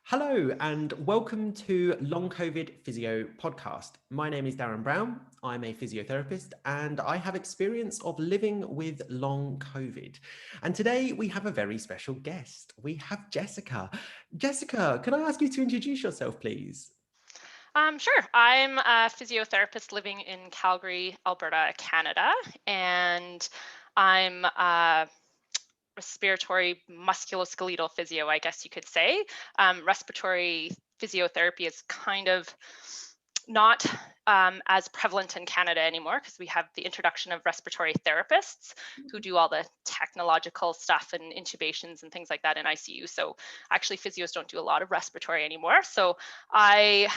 Hello and welcome to Long COVID Physio podcast. My name is Darren Brown. I'm a physiotherapist and I have experience of living with long COVID. And today we have a very special guest. We have Jessica. Jessica, can I ask you to introduce yourself, please? Sure. I'm a physiotherapist living in Calgary, Alberta, Canada, and I'm a respiratory musculoskeletal physio, I guess you could say. Respiratory physiotherapy is kind of not as prevalent in Canada anymore because we have the introduction of respiratory therapists who do all the technological stuff and intubations and things like that in ICU. So actually physios don't do a lot of respiratory anymore. So I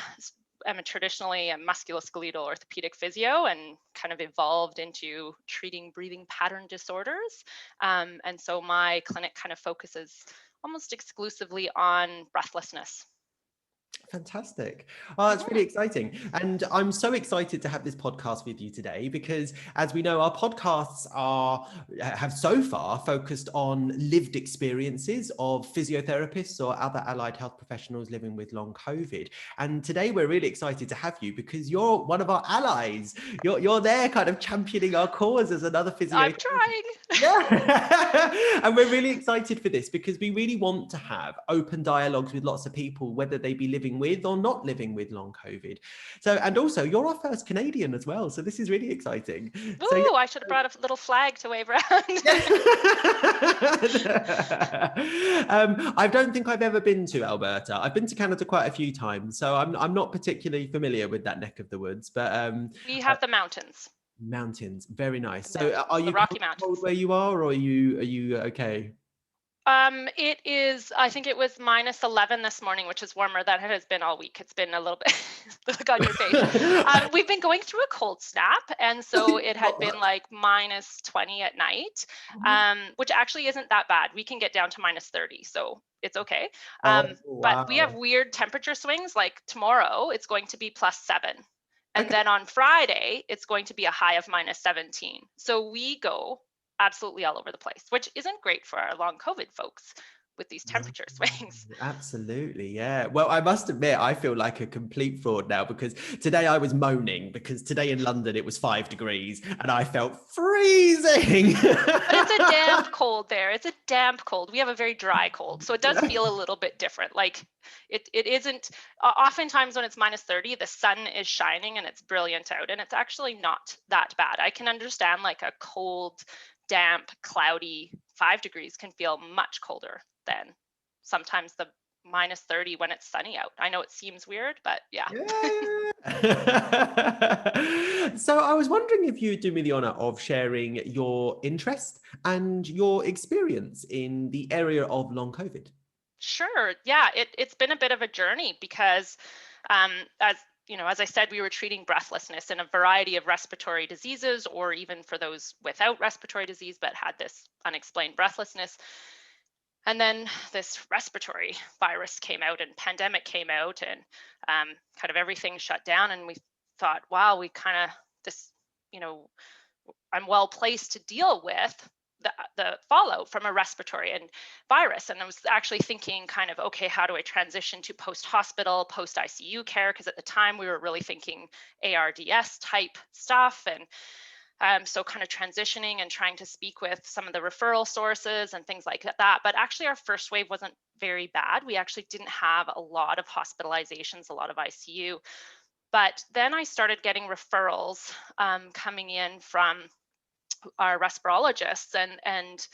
am traditionally a musculoskeletal orthopedic physio and kind of evolved into treating breathing pattern disorders. And so my clinic kind of focuses almost exclusively on breathlessness. Fantastic. Oh, that's really exciting. And I'm so excited to have this podcast with you today because as we know, our podcasts have so far focused on lived experiences of physiotherapists or other allied health professionals living with long COVID. And today we're really excited to have you because you're one of our allies. You're there kind of championing our cause as another I'm physiotherapist. trying. Yeah. And we're really excited for this because we really want to have open dialogues with lots of people, whether they be living with or not living with long COVID. So, and also you're our first Canadian as well. So this is really exciting. So Ooh, I should have brought a little flag to wave around. I don't think I've ever been to Alberta. I've been to Canada quite a few times, so I'm not particularly familiar with that neck of the woods. But We have the mountains, mountains, very nice. the So, are mountains, the you Rocky cold Mountains. where you are, or are you okay? It is, I think it was -11 this morning, which is warmer than it has been all week. It's been a little bit, look on your face. We've been going through a cold snap, and so it had been like -20 at night, which actually isn't that bad. We can get down to -30, so it's okay. Oh, But we have wow. weird temperature swings, like tomorrow, it's going to be +7. And Okay. then on Friday, it's going to be a high of -17. So we go absolutely all over the place, which isn't great for our long COVID folks with these No, temperature swings. absolutely, yeah. Well, I must admit, I feel like a complete fraud now because today I was moaning because today in London it was 5 degrees and I felt freezing. But it's a damp cold there. It's a damp cold. We have a very dry cold. So it does feel a little bit different. Like it isn't, oftentimes when it's -30, the sun is shining and it's brilliant out. And it's actually not that bad. I can understand like a cold, damp, cloudy 5 degrees can feel much colder than sometimes the -30 when it's sunny out. I know it seems weird, but yeah. Yeah. So I was wondering if you'd do me the honor of sharing your interest and your experience in the area of long COVID. Sure. Yeah, it's been a bit of a journey because as you know, as I said, we were treating breathlessness in a variety of respiratory diseases, or even for those without respiratory disease but had this unexplained breathlessness. And then this respiratory virus came out and pandemic came out, and kind of everything shut down. And we thought, wow, we kind of this, you know, I'm well placed to deal with the fallout from a respiratory and virus. And I was actually thinking kind of, okay, how do I transition to post-hospital, post-ICU care? Because at the time we were really thinking ARDS type stuff. And so kind of transitioning and trying to speak with some of the referral sources and things like that. But actually our first wave wasn't very bad. We actually didn't have a lot of hospitalizations, a lot of ICU. But then I started getting referrals coming in from our respirologists, and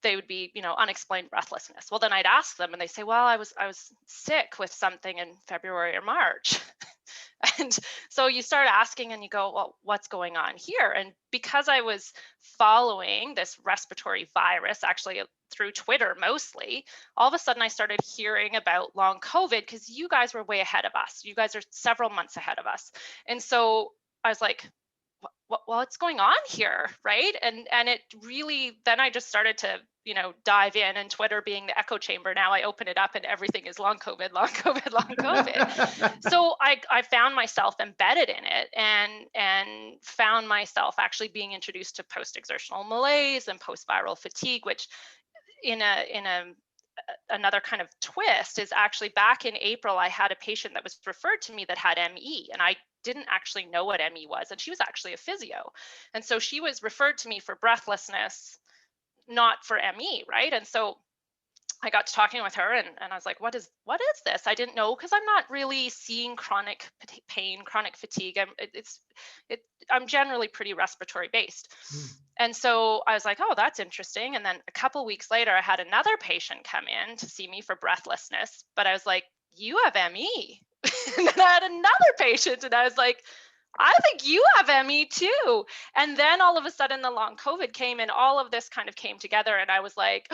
they would be, unexplained breathlessness. Well, then I'd ask them and they say, well, I was sick with something in February or March. And so you start asking and you go, well, what's going on here? And because I was following this respiratory virus, actually through Twitter mostly, all of a sudden I started hearing about long COVID because you guys were way ahead of us. You guys are several months ahead of us. And so I was like, what's going on here, right? And it really, then I just started to dive in, and Twitter being the echo chamber, now I open it up and everything is long COVID, long COVID, long COVID. So I found myself embedded in it, and found myself actually being introduced to post-exertional malaise and post-viral fatigue, which in a another kind of twist is actually back in April, I had a patient that was referred to me that had ME, and I didn't actually know what ME was. And she was actually a physio. And so she was referred to me for breathlessness, not for ME, right? And so I got to talking with her, and I was like, what is this? I didn't know, because I'm not really seeing chronic pain, chronic fatigue. I'm generally pretty respiratory based. Mm. And so I was like, oh, that's interesting. And then a couple weeks later, I had another patient come in to see me for breathlessness, but I was like, you have ME. And then I had another patient, and I was like, I think you have ME too. And then all of a sudden the long COVID came, and all of this kind of came together, and I was like,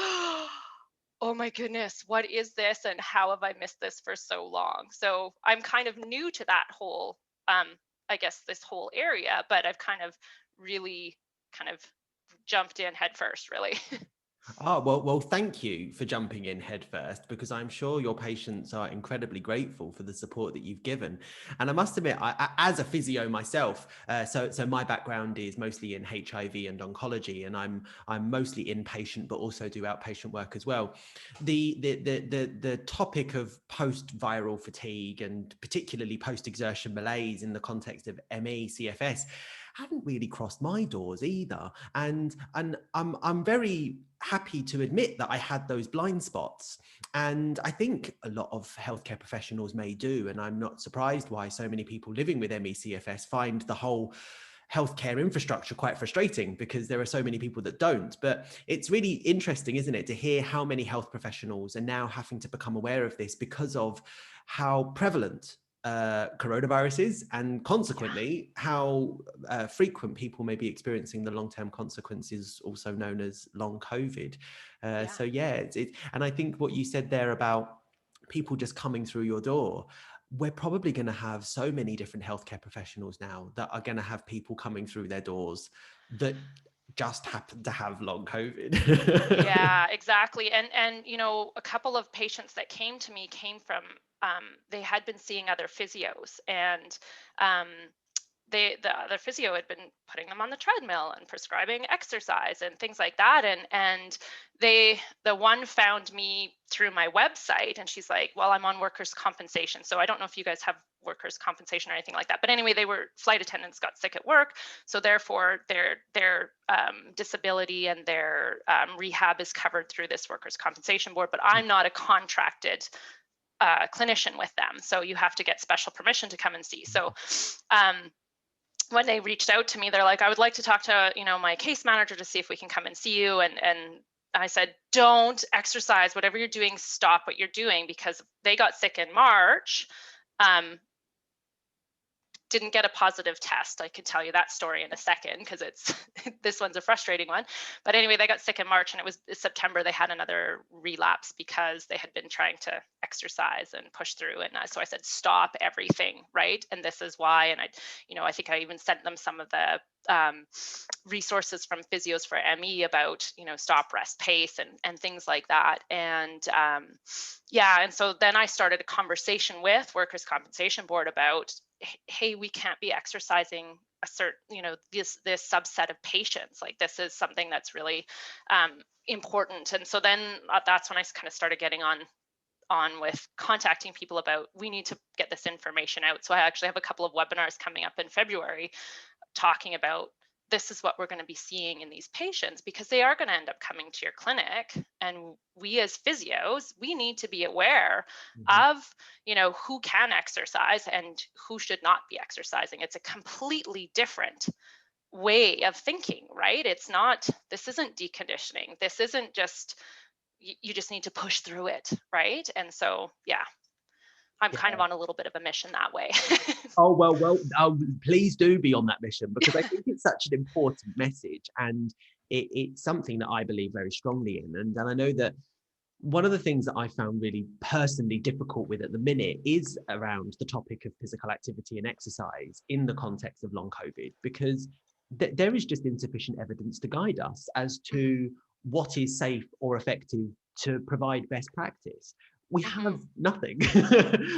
oh my goodness, what is this? And how have I missed this for so long? So I'm kind of new to that whole, I guess, this whole area, but I've kind of really kind of jumped in head first, really. Oh, well, thank you for jumping in head first, because I'm sure your patients are incredibly grateful for the support that you've given. And I must admit, as a physio myself, so my background is mostly in HIV and oncology, and I'm mostly inpatient, but also do outpatient work as well. The topic of post-viral fatigue, and particularly post-exertion malaise in the context of ME, CFS, hadn't really crossed my doors either. And I'm very happy to admit that I had those blind spots. And I think a lot of healthcare professionals may do. And I'm not surprised why so many people living with ME/CFS find the whole healthcare infrastructure quite frustrating, because there are so many people that don't. But it's really interesting, isn't it, to hear how many health professionals are now having to become aware of this because of how prevalent coronaviruses, and consequently how frequent people may be experiencing the long-term consequences, also known as long COVID. So yeah, and I think what you said there about people just coming through your door, we're probably going to have so many different healthcare professionals now that are going to have people coming through their doors that just happen to have long COVID. Yeah, exactly. And a couple of patients that came to me came from, they had been seeing other physios, and um, the other physio had been putting them on the treadmill and prescribing exercise and things like that. And the one found me through my website, and she's like, well, I'm on workers' compensation. So I don't know if you guys have workers' compensation or anything like that. But anyway, they were flight attendants, got sick at work. So therefore their disability and their rehab is covered through this workers' compensation board. But I'm not a contracted clinician with them. So you have to get special permission to come and see. So when they reached out to me, they're like, I would like to talk to, my case manager to see if we can come and see you. And I said, don't exercise, whatever you're doing, stop what you're doing, because they got sick in March. Didn't get a positive test. I could tell you that story in a second, because it's this one's a frustrating one. But anyway, they got sick in March, and it was September they had another relapse because they had been trying to exercise and push through. And so I said, stop everything, right? And this is why. And I think I even sent them some of the resources from physios for ME about, stop, rest, pace, and things like that. And and so then I started a conversation with Workers' Compensation Board about, hey, we can't be exercising a certain, this subset of patients. Like, this is something that's really important. And so then that's when I kind of started getting on with contacting people about, we need to get this information out. So I actually have a couple of webinars coming up in February talking about, this is what we're going to be seeing in these patients, because they are going to end up coming to your clinic. And we as physios, we need to be aware of, who can exercise and who should not be exercising. It's a completely different way of thinking, right? It's not, this isn't deconditioning. This isn't just, you just need to push through it, right? And so, I'm kind of on a little bit of a mission that way. Well, please do be on that mission, because I think it's such an important message, and it's something that I believe very strongly in. And I know that one of the things that I found really personally difficult with at the minute is around the topic of physical activity and exercise in the context of long COVID, because there is just insufficient evidence to guide us as to what is safe or effective to provide best practice. We have nothing.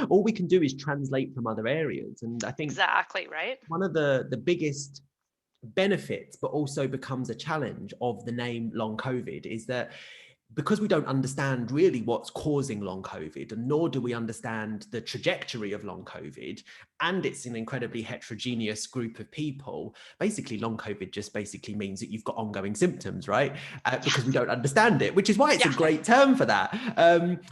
All we can do is translate from other areas. And I think exactly right. One of the biggest benefits, but also becomes a challenge of the name long COVID, is that because we don't understand really what's causing long COVID, and nor do we understand the trajectory of long COVID, and it's an incredibly heterogeneous group of people, basically long COVID just basically means that you've got ongoing symptoms, right? Because we don't understand it, which is why it's a Yeah. great term for that.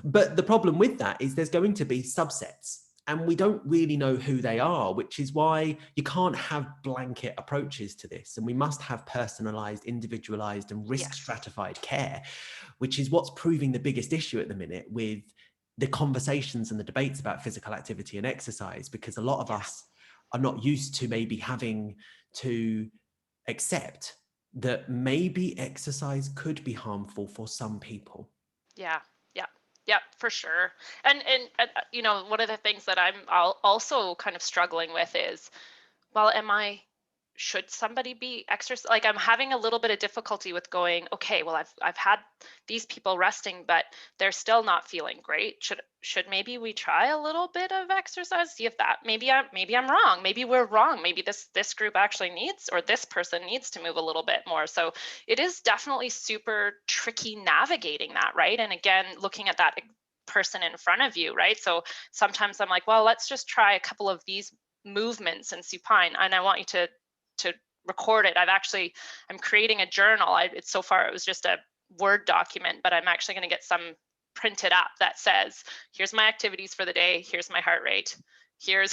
But the problem with that is there's going to be subsets, and we don't really know who they are, which is why you can't have blanket approaches to this. And we must have personalized, individualized, and risk stratified care, which is what's proving the biggest issue at the minute with the conversations and the debates about physical activity and exercise, because a lot of us are not used to maybe having to accept that maybe exercise could be harmful for some people. Yeah, yeah, yeah, for sure. And you know, one of the things that I'm also kind of struggling with is, well, should somebody be exercise? Like, I'm having a little bit of difficulty with going, okay, well, I've had these people resting, but they're still not feeling great. Should maybe we try a little bit of exercise? See if that, maybe I'm wrong. Maybe we're wrong. Maybe this group actually needs, or this person needs to move a little bit more. So it is definitely super tricky navigating that, right? And again, looking at that person in front of you, right? So sometimes I'm like, well, let's just try a couple of these movements in supine, and I want you to record it. I'm creating a journal. It's so far it was just a Word document, but I'm actually going to get some printed up that says, here's my activities for the day, here's my heart rate, here's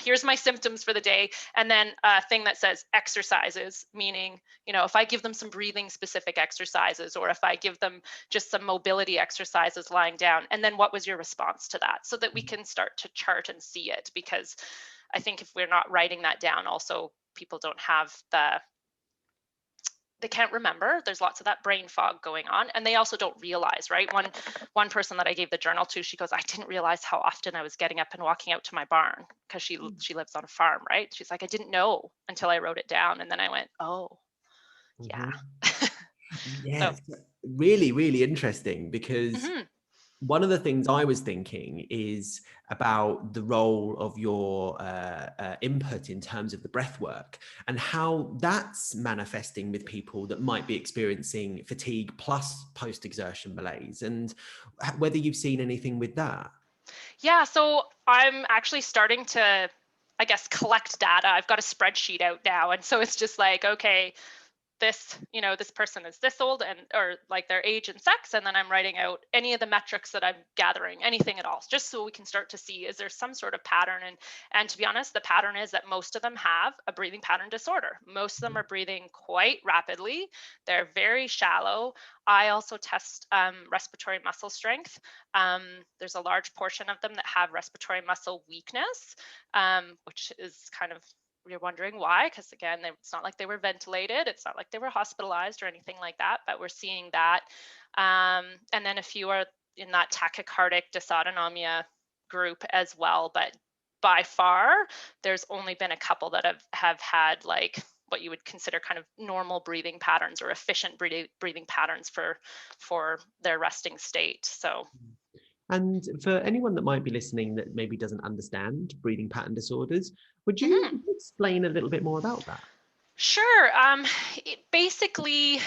here's my symptoms for the day, and then a thing that says exercises, meaning, you know, if I give them some breathing specific exercises, or if I give them just some mobility exercises lying down, and then what was your response to that, so that we can start to chart and see it. Because I think if we're not writing that down, also people don't have they can't remember. There's lots of that brain fog going on, and they also don't realize, right? One person that I gave the journal to, she goes, I didn't realize how often I was getting up and walking out to my barn, because she lives on a farm, right? She's like, I didn't know until I wrote it down, and then I went, oh, yeah. Yeah, So, it's really, really interesting, because mhm. one of the things I was thinking is about the role of your input in terms of the breath work, and how that's manifesting with people that might be experiencing fatigue plus post-exertion malaise, and whether you've seen anything with that. Yeah, so I'm actually starting to, I guess, collect data. I've got a spreadsheet out now, and so it's just like, okay, this person is this old, and or like their age and sex, and then I'm writing out any of the metrics that I'm gathering, anything at all, just so we can start to see, is there some sort of pattern. And to be honest, the pattern is that most of them have a breathing pattern disorder. Most of them are breathing quite rapidly. They're very shallow. I also test respiratory muscle strength. There's a large portion of them that have respiratory muscle weakness, which is kind of, you're wondering why, because again, it's not like they were ventilated, it's not like they were hospitalized or anything like that, but we're seeing that. And then a few are in that tachycardic dysautonomia group as well, but by far, there's only been a couple that have had like what you would consider kind of normal breathing patterns, or efficient breathing patterns for their resting state. So. And for anyone that might be listening that maybe doesn't understand breathing pattern disorders, would you Mhm. explain a little bit more about that? Sure.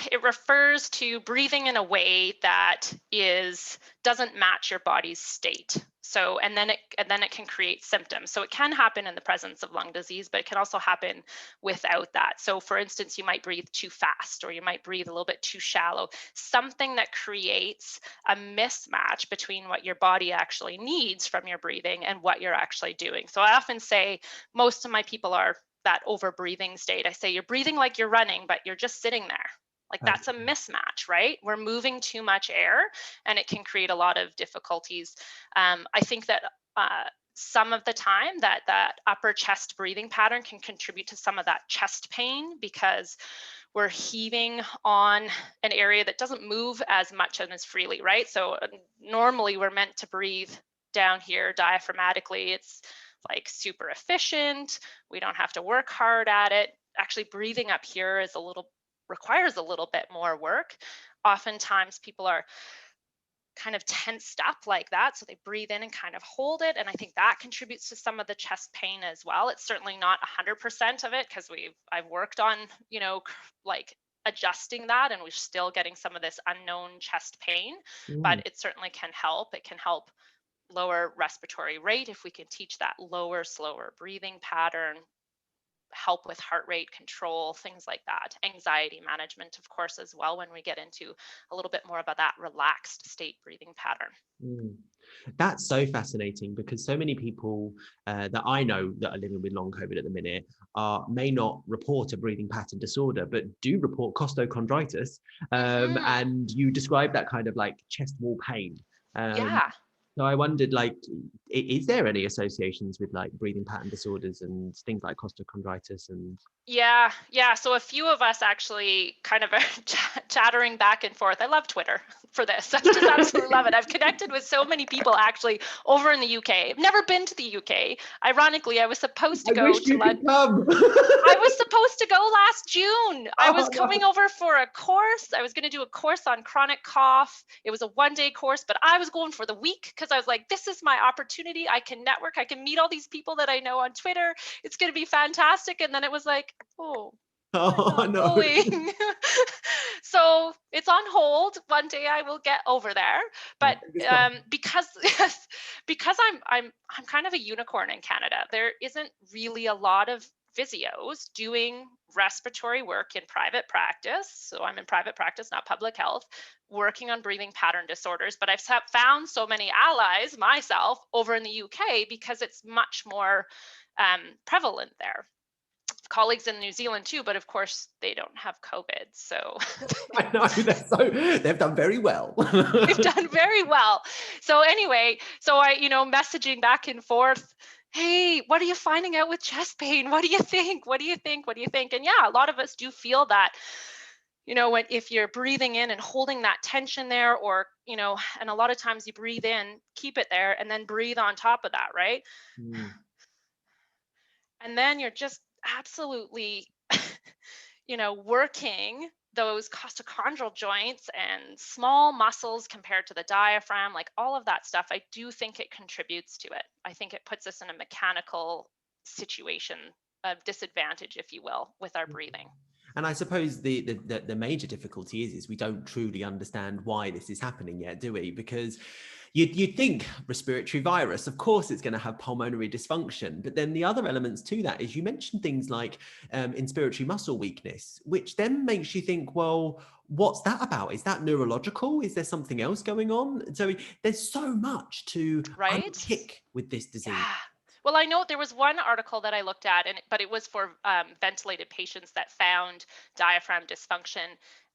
It refers to breathing in a way that doesn't match your body's state. So, and then it can create symptoms. So it can happen in the presence of lung disease, but it can also happen without that. So, for instance, you might breathe too fast, or you might breathe a little bit too shallow. Something that creates a mismatch between what your body actually needs from your breathing and what you're actually doing. So I often say most of my people are that over breathing state. I say, you're breathing like you're running, but you're just sitting there. Like, that's a mismatch, right? We're moving too much air, and it can create a lot of difficulties. I think that some of the time that upper chest breathing pattern can contribute to some of that chest pain, because we're heaving on an area that doesn't move as much and as freely, right? So normally we're meant to breathe down here diaphragmatically. It's like super efficient. We don't have to work hard at it. Actually, breathing up here requires a little bit more work. Oftentimes people are kind of tensed up like that, so they breathe in and kind of hold it, and I think that contributes to some of the chest pain as well. It's certainly not 100% of it, because I've worked on, like adjusting that, and we're still getting some of this unknown chest pain, but Mm. it certainly can help. It can help lower respiratory rate if we can teach that lower, slower breathing pattern, help with heart rate control, things like that. Anxiety management, of course, as well, when we get into a little bit more about that relaxed state breathing pattern. Mm. That's so fascinating, because so many people that I know that are living with long COVID at the minute may not report a breathing pattern disorder, but do report costochondritis. Hmm. And you describe that kind of like chest wall pain. Um, Yeah. so I wondered, like, is there any associations with like breathing pattern disorders and things like costochondritis and? Yeah. So a few of us actually kind of are chattering back and forth. I love Twitter for this. I just absolutely love it. I've connected with so many people actually over in the UK. I've never been to the UK. Ironically, I was supposed to I go wish to you could London. come. I was supposed to go last June. I was Oh, coming no. over for a course. I was going to do a course on chronic cough. It was a 1-day course, but I was going for the week because I was like, this is my opportunity. I can network. I can meet all these people that I know on Twitter. It's going to be fantastic. And then it was like, oh, I'm Oh not no. going. So it's on hold. One day I will get over there. But Oh, fingers crossed. because because I'm kind of a unicorn in Canada, there isn't really a lot of physios doing respiratory work in private practice. So I'm in private practice, not public health, working on breathing pattern disorders. But I've found so many allies myself over in the UK because it's much more prevalent there. Colleagues in New Zealand too, but of course they don't have COVID. So I know, they've done very well. they've done very well. So anyway, so I, messaging back and forth. Hey, what are you finding out with chest pain? What do you think? What do you think? What do you think? And yeah, a lot of us do feel that, if you're breathing in and holding that tension there, or, and a lot of times you breathe in, keep it there, and then breathe on top of that, right? Mm. And then you're just absolutely working those costochondral joints and small muscles compared to the diaphragm, like all of that stuff. I do think it contributes to it. I think it puts us in a mechanical situation of disadvantage, if you will, with our breathing. And I suppose the major difficulty is we don't truly understand why this is happening yet, do we? Because you'd think respiratory virus, of course, it's going to have pulmonary dysfunction. But then the other elements to that is you mentioned things like inspiratory muscle weakness, which then makes you think, well, what's that about? Is that neurological? Is there something else going on? So there's so much to Right? unpick with this disease. Yeah. Well, I know there was one article that I looked at, but it was for ventilated patients that found diaphragm dysfunction.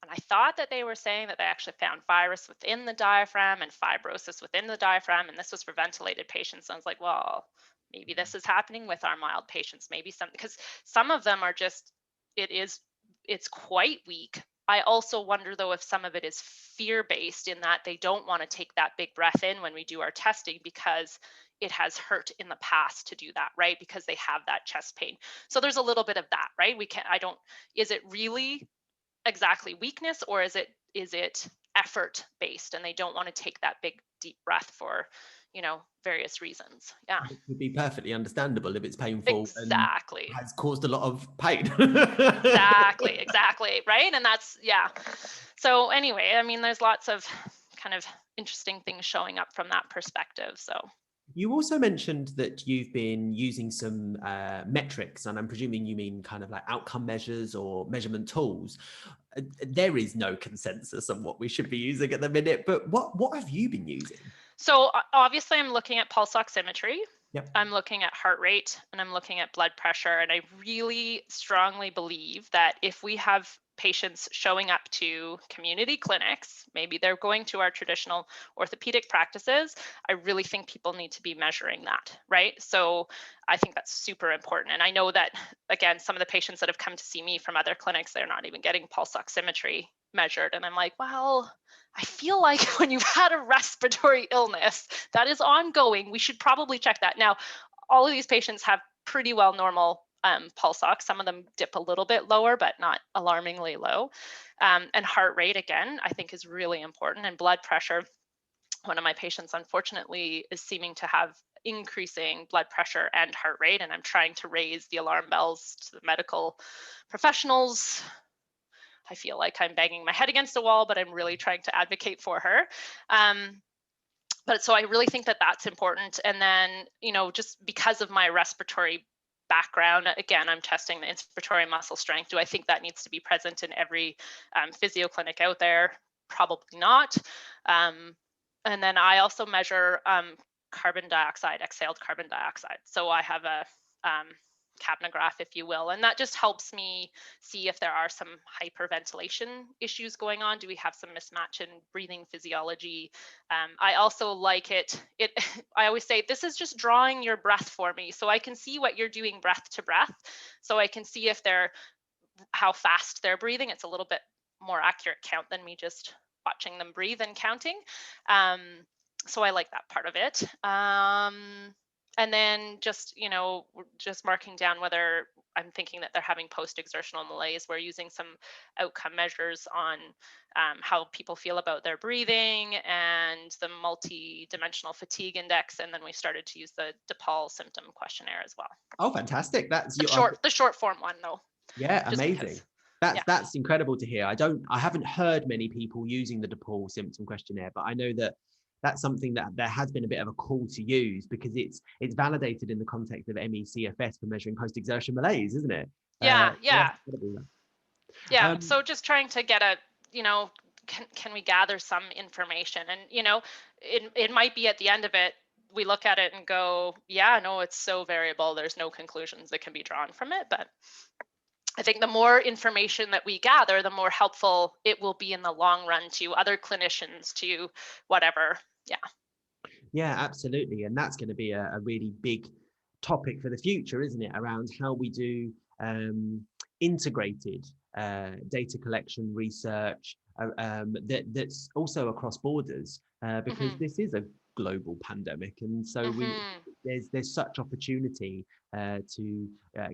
And I thought that they were saying that they actually found virus within the diaphragm and fibrosis within the diaphragm. And this was for ventilated patients. So I was like, well, maybe this is happening with our mild patients. Maybe because some of them are just, it's quite weak. I also wonder, though, if some of it is fear-based in that they don't want to take that big breath in when we do our testing because it has hurt in the past to do that, right? Because they have that chest pain. So there's a little bit of that, right? Is it really exactly weakness, or is it effort based and they don't want to take that big deep breath for, various reasons. Yeah. It would be perfectly understandable if it's painful and Exactly. has caused a lot of pain. Exactly, right? And that's, yeah. So anyway, I mean, there's lots of kind of interesting things showing up from that perspective. So You also mentioned that you've been using some metrics, and I'm presuming you mean kind of like outcome measures or measurement tools. There is no consensus on what we should be using at the minute, but what have you been using? So obviously I'm looking at pulse oximetry. Yep. I'm looking at heart rate, and I'm looking at blood pressure. And I really strongly believe that if we have patients showing up to community clinics, maybe they're going to our traditional orthopedic practices, I really think people need to be measuring that, right? So I think that's super important. And I know that, again, some of the patients that have come to see me from other clinics, they're not even getting pulse oximetry measured. And I'm like, well, I feel like when you've had a respiratory illness that is ongoing, we should probably check that. Now, all of these patients have pretty well normal pulse ox. Some of them dip a little bit lower, but not alarmingly low. And heart rate, again, I think is really important. And blood pressure. One of my patients, unfortunately, is seeming to have increasing blood pressure and heart rate. And I'm trying to raise the alarm bells to the medical professionals. I feel like I'm banging my head against a wall, but I'm really trying to advocate for her. But so I really think that that's important. And then, just because of my respiratory background, again, I'm testing the inspiratory muscle strength. Do I think that needs to be present in every physio clinic out there? Probably not. And then I also measure carbon dioxide, exhaled carbon dioxide. So I have a capnograph, if you will, and that just helps me see if there are some hyperventilation issues going on. Do we have some mismatch in breathing physiology? I also like it. I always say, this is just drawing your breath for me, so I can see what you're doing breath to breath. So I can see if how fast they're breathing. It's a little bit more accurate count than me just watching them breathe and counting. So I like that part of it. And then just marking down whether I'm thinking that they're having post-exertional malaise. We're using some outcome measures on how people feel about their breathing and the multi-dimensional fatigue index, and then we started to use the DePaul symptom questionnaire as well. Oh, fantastic! That's the short form one, though. Yeah, amazing. That's incredible to hear. I haven't heard many people using the DePaul symptom questionnaire, but I know that that's something that there has been a bit of a call to use, because it's validated in the context of MECFS for measuring post-exertion malaise, isn't it? Yeah. Yeah. So just trying to get a, can we gather some information? And, it might be at the end of it, we look at it and go, yeah, no, it's so variable. There's no conclusions that can be drawn from it. But I think the more information that we gather, the more helpful it will be in the long run to other clinicians, to whatever. Yeah, absolutely. And that's going to be a really big topic for the future, isn't it? Around how we do integrated data collection research that's also across borders, because this is a global pandemic, and so there's such opportunity to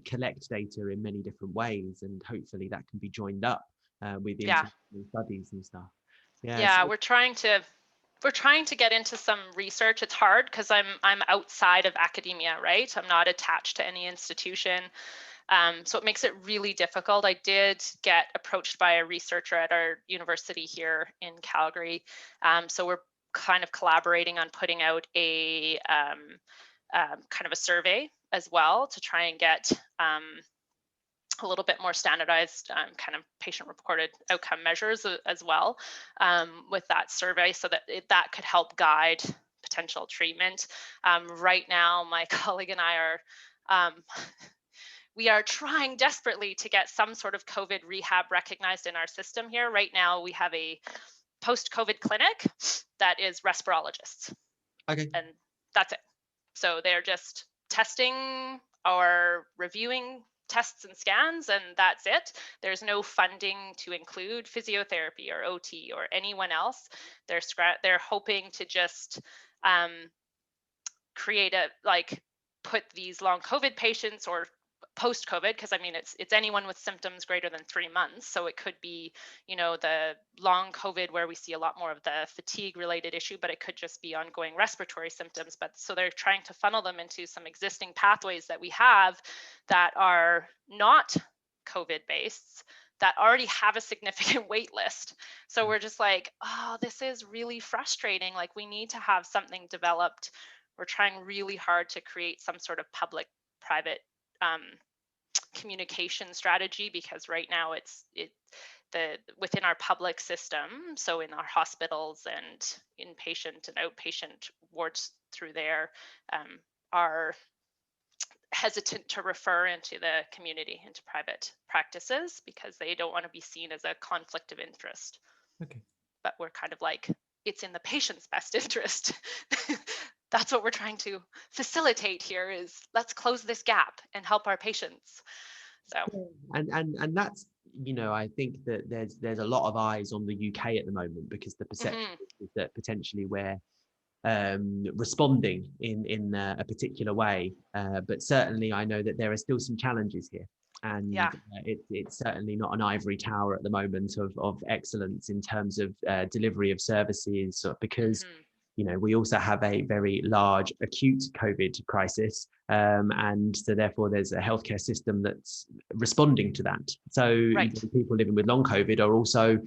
collect data in many different ways, and hopefully that can be joined up with international studies and stuff. We're trying to get into some research. It's hard because I'm outside of academia, right? I'm not attached to any institution. So it makes it really difficult. I did get approached by a researcher at our university here in Calgary. So we're kind of collaborating on putting out a kind of a survey as well to try and get a little bit more standardized kind of patient-reported outcome measures as well with that survey, so that that could help guide potential treatment. Right now, my colleague and I are we are trying desperately to get some sort of COVID rehab recognized in our system here. Right now, we have a post-COVID clinic that is respirologists. Okay. And that's it. So they're just testing or reviewing tests and scans, and that's it. There's no funding to include physiotherapy or OT or anyone else. They're hoping to just create put these long COVID patients or post-COVID, because I mean it's anyone with symptoms greater than 3 months. So it could be, the long COVID where we see a lot more of the fatigue related issue, but it could just be ongoing respiratory symptoms. But so they're trying to funnel them into some existing pathways that we have that are not COVID based, that already have a significant wait list. So we're just like, oh, this is really frustrating. Like, we need to have something developed. We're trying really hard to create some sort of public-private communication strategy, because right now within our public system, so in our hospitals and inpatient and outpatient wards through there, are hesitant to refer into the community, into private practices, because they don't want to be seen as a conflict of interest. Okay. But we're kind of like, it's in the patient's best interest. That's what we're trying to facilitate here, is let's close this gap and help our patients. So and that's, I think that there's a lot of eyes on the UK at the moment, because the perception is that potentially we're responding in a particular way, but certainly I know that there are still some challenges here, and it's certainly not an ivory tower at the moment of excellence in terms of delivery of services, because we also have a very large acute COVID crisis. And so therefore there's a healthcare system that's responding to that. So Right. people living with long COVID are also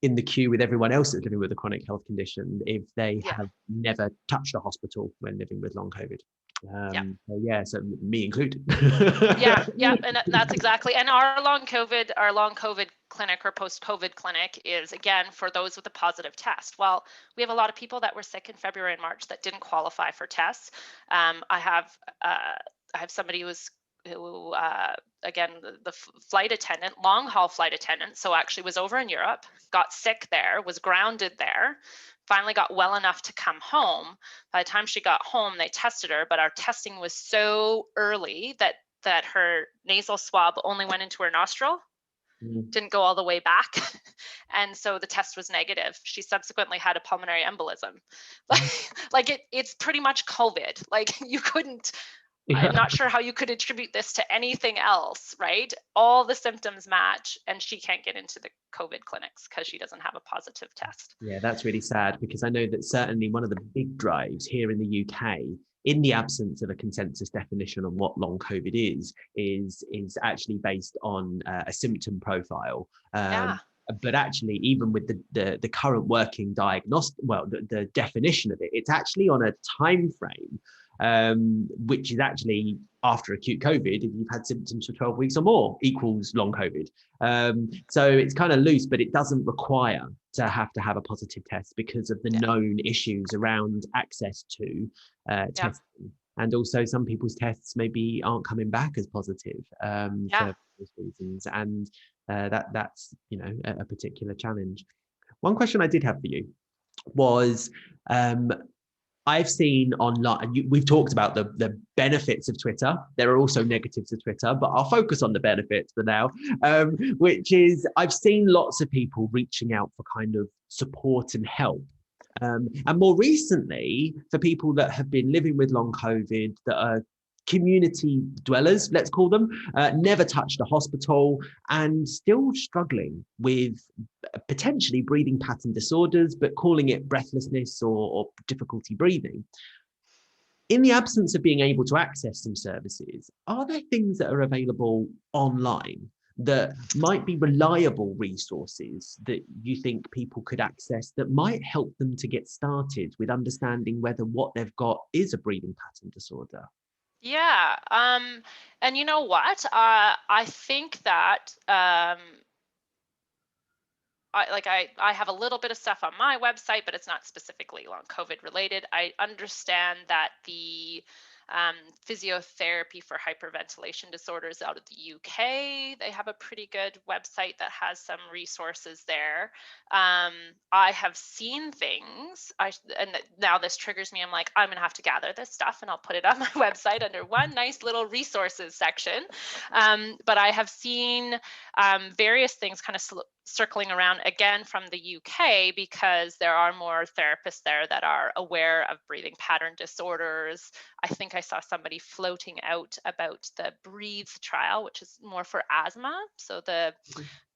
in the queue with everyone else that's living with a chronic health condition if they Yeah. have never touched a hospital when living with long COVID. Yeah. So me included. Yeah, yeah, and that's exactly. And our long COVID clinic or post-COVID clinic is again for those with a positive test. Well, we have a lot of people that were sick in February and March that didn't qualify for tests. I have somebody who again the flight attendant, long haul flight attendant, so actually was over in Europe, got sick there, was grounded there. Finally got well enough to come home. By the time she got home, they tested her, but our testing was so early that her nasal swab only went into her nostril, didn't go all the way back. And so the test was negative. She subsequently had a pulmonary embolism. It's pretty much COVID. You couldn't, I'm not sure how you could attribute this to anything else, right? All the symptoms match, and she can't get into the COVID clinics because she doesn't have a positive test. Yeah, that's really sad, because I know that certainly one of the big drives here in the UK, in the absence of a consensus definition on what long COVID is actually based on a symptom profile. Yeah. But actually, even with the current working the definition of it, it's actually on a time frame, which is actually after acute COVID, if you've had symptoms for 12 weeks or more, equals long COVID. So it's kind of loose, but it doesn't require to have a positive test because of the known issues around access to testing. And also some people's tests maybe aren't coming back as positive for those reasons. And that's a particular challenge. One question I did have for you was, I've seen online, we've talked about the benefits of Twitter. There are also negatives of Twitter, but I'll focus on the benefits for now, which is I've seen lots of people reaching out for kind of support and help. And more recently, for people that have been living with long COVID, that are community dwellers, let's call them, never touched a hospital and still struggling with potentially breathing pattern disorders, but calling it breathlessness or difficulty breathing. In the absence of being able to access some services, are there things that are available online that might be reliable resources that you think people could access that might help them to get started with understanding whether what they've got is a breathing pattern disorder? Yeah. And you know what? I think that I have a little bit of stuff on my website, but it's not specifically long COVID related. I understand that the physiotherapy for hyperventilation disorders out of the UK, they have a pretty good website that has some resources there. I have seen things, and now this triggers me. I'm like, I'm gonna have to gather this stuff and I'll put it on my website under one nice little resources section. But I have seen various things kind of circling around again from the UK, because there are more therapists there that are aware of breathing pattern disorders. I think I saw somebody floating out about the Breathe trial, which is more for asthma. So the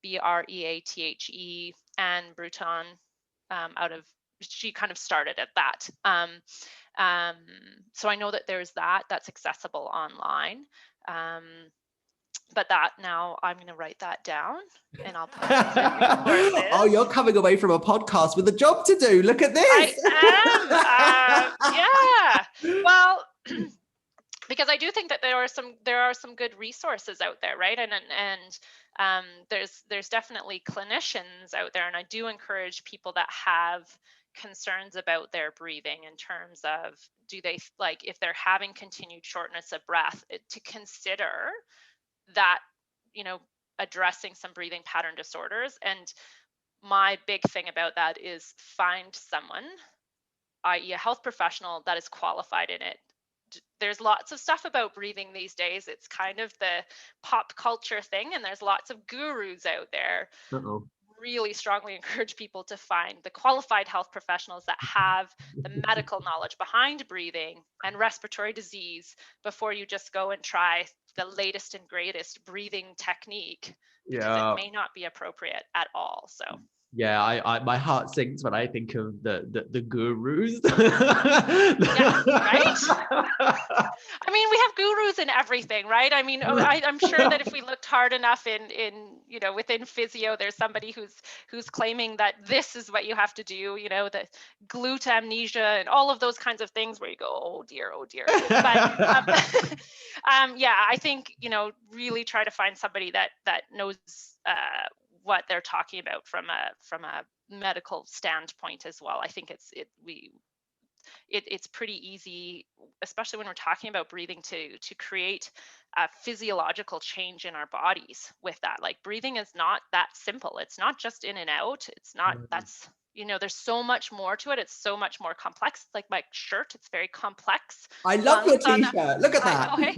BREATHE, Anne Bruton, she kind of started at that. So I know that there's that's accessible online. But that, now I'm going to write that down and I'll put it in resources. Oh, you're coming away from a podcast with a job to do. Look at this. I am. Yeah. Well, because I do think that there are some good resources out there, right? And there's definitely clinicians out there, and I do encourage people that have concerns about their breathing in terms of, do they, like, if they're having continued shortness of breath, to consider that, addressing some breathing pattern disorders. And my big thing about that is find someone, i.e. a health professional, that is qualified in it. There's lots of stuff about breathing these days. It's kind of the pop culture thing, and there's lots of gurus out there. Really strongly encourage people to find the qualified health professionals that have the medical knowledge behind breathing and respiratory disease before you just go and try the latest and greatest breathing technique, because it may not be appropriate at all. So Yeah, my heart sinks when I think of the gurus. Yeah, right? I mean, we have gurus in everything, right? I mean, I'm sure that if we looked hard enough in within physio, there's somebody who's claiming that this is what you have to do, the glute amnesia and all of those kinds of things where you go, oh dear, oh dear. But yeah, I think really try to find somebody that knows what they're talking about from a medical standpoint as well. I think it's pretty easy, especially when we're talking about breathing, to create a physiological change in our bodies with that. Like, breathing is not that simple. It's not just in and out. It's not, that's, there's so much more to it. It's so much more complex. Like my shirt, it's very complex. I love your Lungs on t-shirt. Look at I that. know, hey,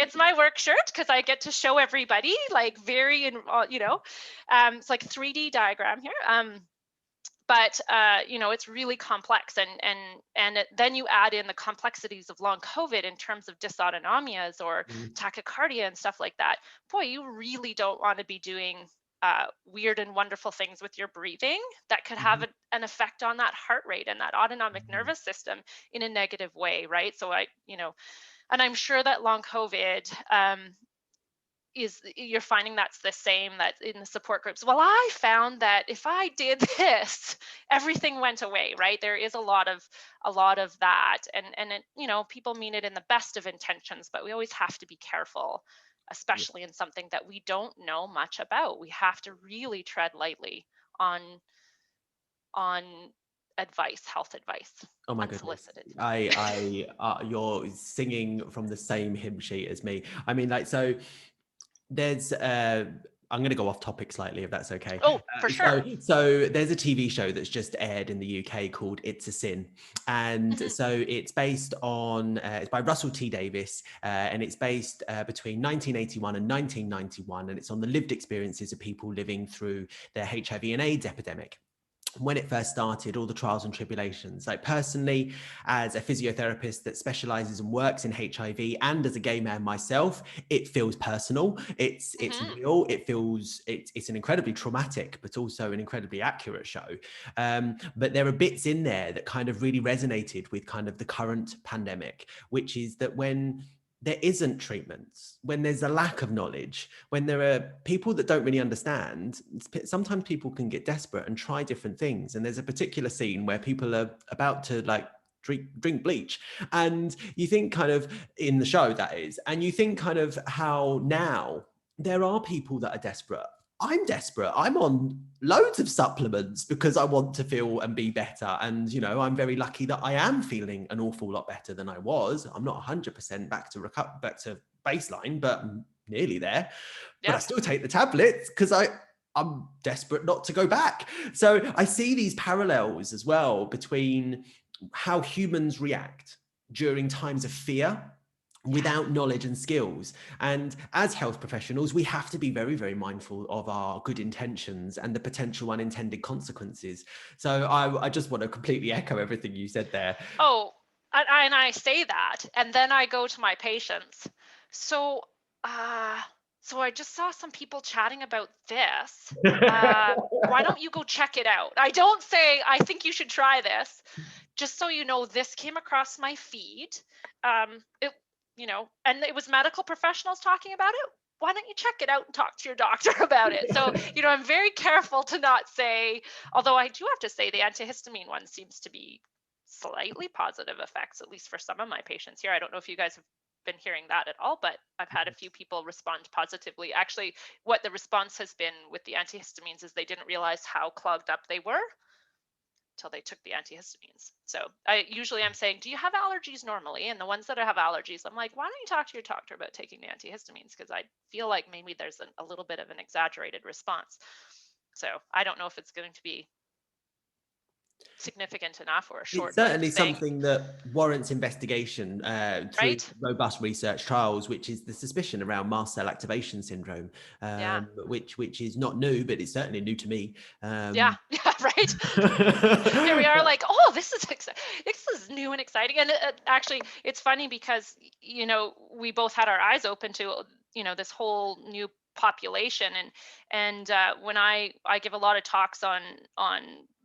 it's my work shirt because I get to show everybody, like, very, it's like 3D diagram here. But it's really complex, and then you add in the complexities of long COVID in terms of dysautonomias or tachycardia and stuff like that. Boy, you really don't want to be doing weird and wonderful things with your breathing that could have an effect on that heart rate and that autonomic nervous system in a negative way, right? So and I'm sure that long COVID you're finding that's the same, that in the support groups, well, I found that if I did this, everything went away, right? There is a lot of that, and it, people mean it in the best of intentions, but we always have to be careful, especially in something that we don't know much about. We have to really tread lightly on advice, health advice. Oh my unsolicited. goodness. You're singing from the same hymn sheet as me. I mean, like, so there's I'm going to go off topic slightly, if that's okay. Oh, for sure. So there's a TV show that's just aired in the UK called It's a Sin. And so it's based on, it's by Russell T Davies, and it's based between 1981 and 1991. And it's on the lived experiences of people living through their HIV and AIDS epidemic. When it first started, all the trials and tribulations. Like, personally, as a physiotherapist that specializes and works in HIV, and as a gay man myself, it feels personal. It's real. It feels, it's an incredibly traumatic, but also an incredibly accurate show. But there are bits in there that kind of really resonated with kind of the current pandemic, which is that when there isn't treatments, when there's a lack of knowledge, when there are people that don't really understand, sometimes people can get desperate and try different things. And there's a particular scene where people are about to, like, drink bleach, and you think, kind of, in the show that is, and you think kind of how now there are people that are desperate. I'm desperate. I'm on loads of supplements because I want to feel and be better. And, I'm very lucky that I am feeling an awful lot better than I was. I'm not 100% back to baseline, but I'm nearly there. But I still take the tablets because I'm desperate not to go back. So I see these parallels as well between how humans react during times of fear without knowledge and skills. And as health professionals, we have to be very, very mindful of our good intentions and the potential unintended consequences. So I just want to completely echo everything you said there. Oh, and I say that, and then I go to my patients. So I just saw some people chatting about this. Why don't you go check it out? I don't say, I think you should try this. Just so you know, this came across my feed. And it was medical professionals talking about it. Why don't you check it out and talk to your doctor about it? So, I'm very careful to not say, although I do have to say the antihistamine one seems to be slightly positive effects, at least for some of my patients here. I don't know if you guys have been hearing that at all, but I've had a few people respond positively. Actually, what the response has been with the antihistamines is they didn't realize how clogged up they were until they took the antihistamines. So I'm saying, do you have allergies normally? And the ones that have allergies, I'm like, why don't you talk to your doctor about taking the antihistamines? Because I feel like maybe there's a little bit of an exaggerated response. So I don't know if it's going to be significant enough or a short. It's certainly something that warrants investigation through robust research trials, which is the suspicion around mast cell activation syndrome, which is not new, but it's certainly new to me. Yeah, right. Here we are, like, oh, this is new and exciting. And actually, it's funny because we both had our eyes open to this whole new population. And when I give a lot of talks on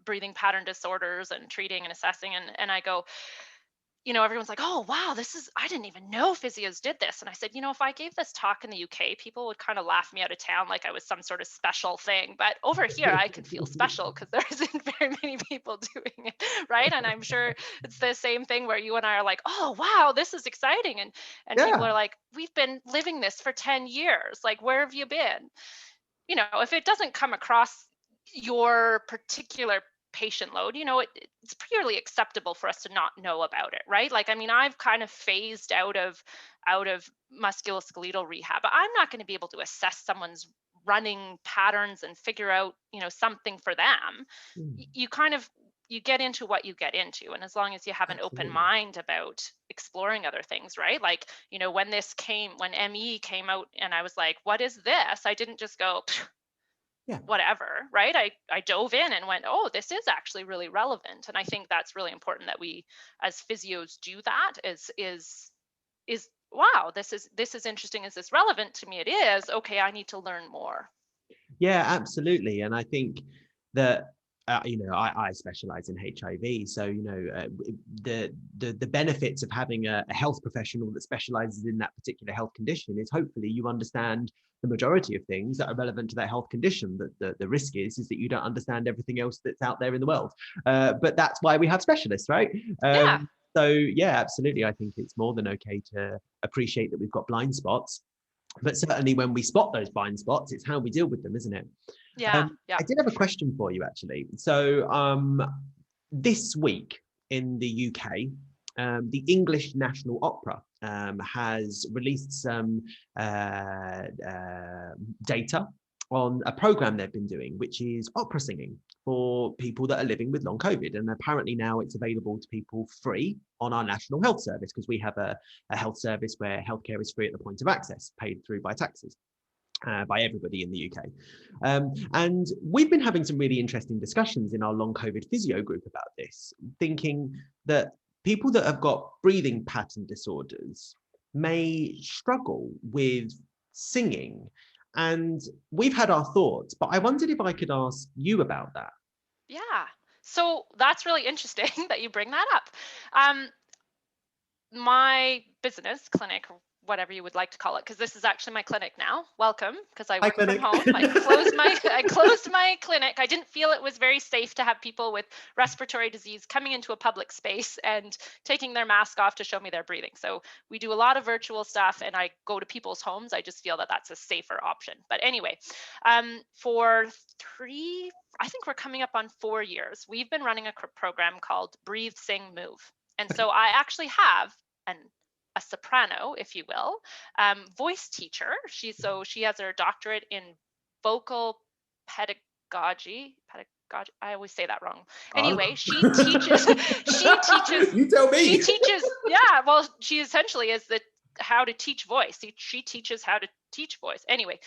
breathing pattern disorders and treating and assessing, and I go, everyone's like, oh, wow, I didn't even know physios did this. And I said, if I gave this talk in the UK, people would kind of laugh me out of town like I was some sort of special thing. But over here, I can feel special because there isn't very many people doing it, right? And I'm sure it's the same thing where you and I are like, oh, wow, this is exciting. And people Yeah. are like, we've been living this for 10 years. Like, where have you been? If it doesn't come across your particular patient load, it's purely acceptable for us to not know about it, right? Like, I mean, I've kind of phased out of musculoskeletal rehab. I'm not going to be able to assess someone's running patterns and figure out, something for them. Mm, You get into what you get into, and as long as you have an open absolutely. mind about exploring other things, right? Like, when ME came out and I was like, what is this? I didn't just go Yeah. whatever, right? I dove in and went, oh, this is actually really relevant. And I think that's really important that we as physios do that. Is wow, this is interesting. Is this relevant to me? It is. Okay, I need to learn more. Yeah, absolutely. And I think that I specialize in HIV, so the benefits of having a health professional that specializes in that particular health condition is hopefully you understand the majority of things that are relevant to that health condition. That the risk is that you don't understand everything else that's out there in the world. But that's why we have specialists, right? Yeah. So yeah, absolutely. I think it's more than okay to appreciate that we've got blind spots. But certainly when we spot those blind spots, it's how we deal with them, isn't it? Yeah. Yeah. I did have a question for you, actually. So this week in the UK, the English National Opera has released some data on a program they've been doing, which is opera singing for people that are living with long COVID. And apparently now it's available to people free on our national health service, because we have a health service where healthcare is free at the point of access, paid through by taxes. By everybody in the UK. And we've been having some really interesting discussions in our long COVID physio group about this, thinking that people that have got breathing pattern disorders may struggle with singing. And we've had our thoughts, but I wondered if I could ask you about that. Yeah. So that's really interesting that you bring that up. Um, my business clinic, or whatever you would like to call it, because this is actually my clinic now. Welcome, because I Hi, work from clinic. home. I closed my clinic. I didn't feel it was very safe to have people with respiratory disease coming into a public space and taking their mask off to show me their breathing. So we do a lot of virtual stuff, and I go to people's homes. I just feel that that's a safer option. But anyway, for I think we're coming up on 4 years, we've been running a program called Breathe, Sing, Move. And so I actually have a soprano, if you will, voice teacher. She has her doctorate in vocal pedagogy. I always say that wrong. Anyway, she teaches. You tell me. She teaches. Yeah, well, she essentially is how to teach voice. She teaches how to teach voice. Anyway,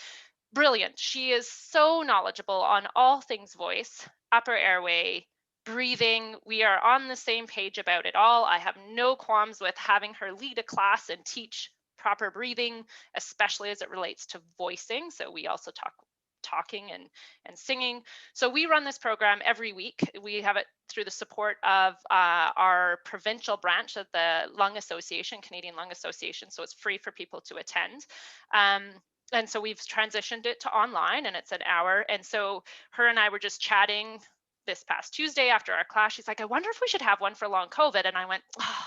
brilliant. She is so knowledgeable on all things voice, upper airway, breathing. We are on the same page about it all. I have no qualms with having her lead a class and teach proper breathing, especially as it relates to voicing. So we also talking and singing. So we run this program every week. We have it through the support of our provincial branch of the Lung Association, Canadian Lung Association. So it's free for people to attend. And so we've transitioned it to online, and it's an hour. And so her and I were just chatting this past Tuesday after our class. She's like, I wonder if we should have one for long COVID. And I went, oh,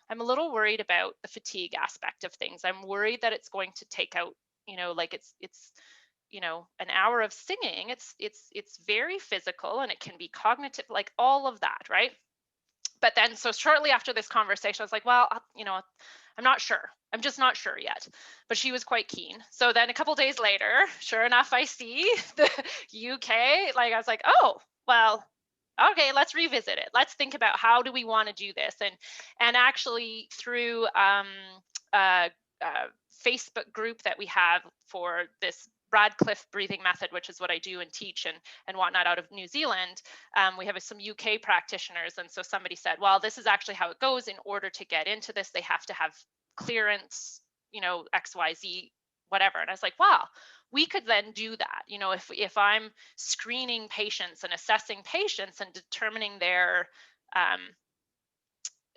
I'm a little worried about the fatigue aspect of things. I'm worried that it's going to take out, like it's an hour of singing. It's very physical, and it can be cognitive, like all of that, right? But then, so shortly after this conversation, I was like, well, I'm not sure. I'm just not sure yet. But she was quite keen. So then a couple days later, sure enough, I see the UK. Like, I was like, oh, well, okay, let's revisit it. Let's think about how do we want to do this. And actually through a Facebook group that we have for this Radcliffe breathing method, which is what I do and teach and whatnot out of New Zealand. We have some UK practitioners. And so somebody said, well, this is actually how it goes. In order to get into this, they have to have clearance, XYZ whatever. And I was like, wow, we could then do that. You know, if I'm screening patients and assessing patients and determining their um,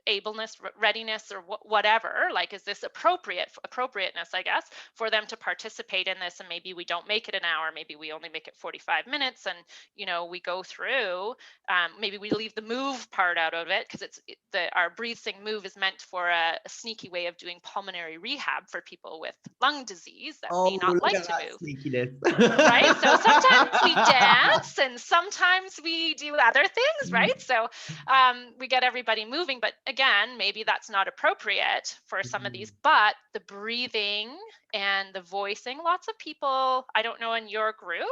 ableness, readiness, or whatever, like, is this appropriateness, I guess, for them to participate in this? And maybe we don't make it an hour, maybe we only make it 45 minutes, and you know, we go through, maybe we leave the move part out of it, because our breathe sing move is meant for a sneaky way of doing pulmonary rehab for people with lung disease that may Oh, not look like at to that move. sneakiness. Right? So sometimes we dance and sometimes we do other things, right? So we get everybody moving, but again, maybe that's not appropriate for some of these. But the breathing and the voicing, lots of people, I don't know in your group,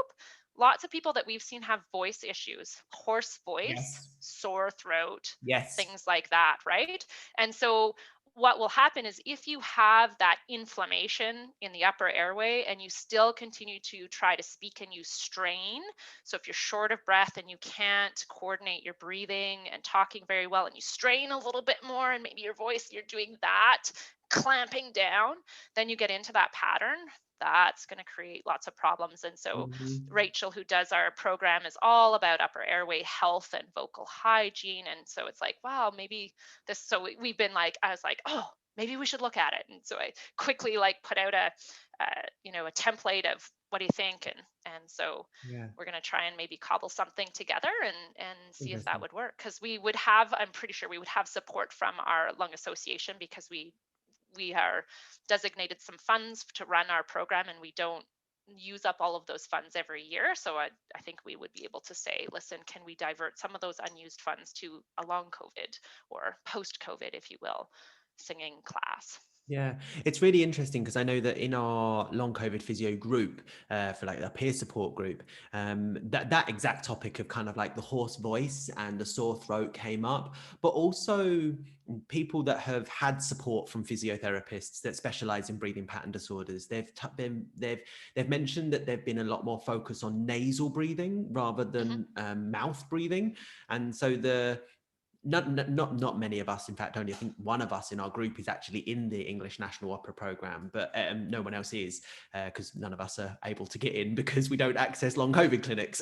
lots of people that we've seen have voice issues, hoarse voice, Yes. sore throat, Yes. things like that, right? And so what will happen is, if you have that inflammation in the upper airway and you still continue to try to speak and you strain, so if you're short of breath and you can't coordinate your breathing and talking very well, and you strain a little bit more and maybe your voice, you're doing that, clamping down, then you get into that pattern. That's going to create lots of problems. And so Rachel, who does our program, is all about upper airway health and vocal hygiene. And so it's like, wow, maybe this, so we've been like, I was like, oh, maybe we should look at it. And so I quickly like put out a template of what do you think, and so we're going to try and maybe cobble something together and see if that would work, because we would have, I'm pretty sure we would have support from our lung association, because we are designated some funds to run our program, and we don't use up all of those funds every year. So I think we would be able to say, listen, can we divert some of those unused funds to a long COVID or post COVID, if you will, singing class? Yeah, it's really interesting because I know that in our long COVID physio group, for like a peer support group, that exact topic of kind of like the hoarse voice and the sore throat came up, but also people that have had support from physiotherapists that specialize in breathing pattern disorders. They've mentioned that there've been a lot more focus on nasal breathing rather than mouth breathing, and so not many of us, in fact only I think one of us in our group is actually in the English National Opera program, but no one else is, because none of us are able to get in because we don't access long COVID clinics.